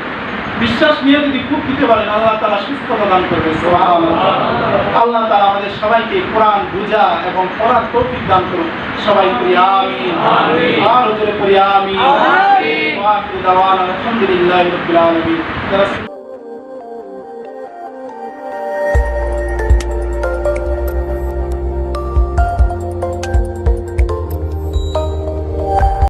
বিশ্বাস নিয়ে যদি ফুঁক দিতে পারেন, আল্লাহ তাআলা সুস্থতা দান করবে। সুবহানাল্লাহ। আল্লাহ তাআলা আমাদের সবাইকে কোরআন বুঝা এবং পড়ার তৌফিক দান করুন। সবাই করি আমিন। আর জোরে করি আমিন। ওয়া আখিরু দাওয়ানা আলহামদুলিল্লাহি রাব্বিল আলামিন।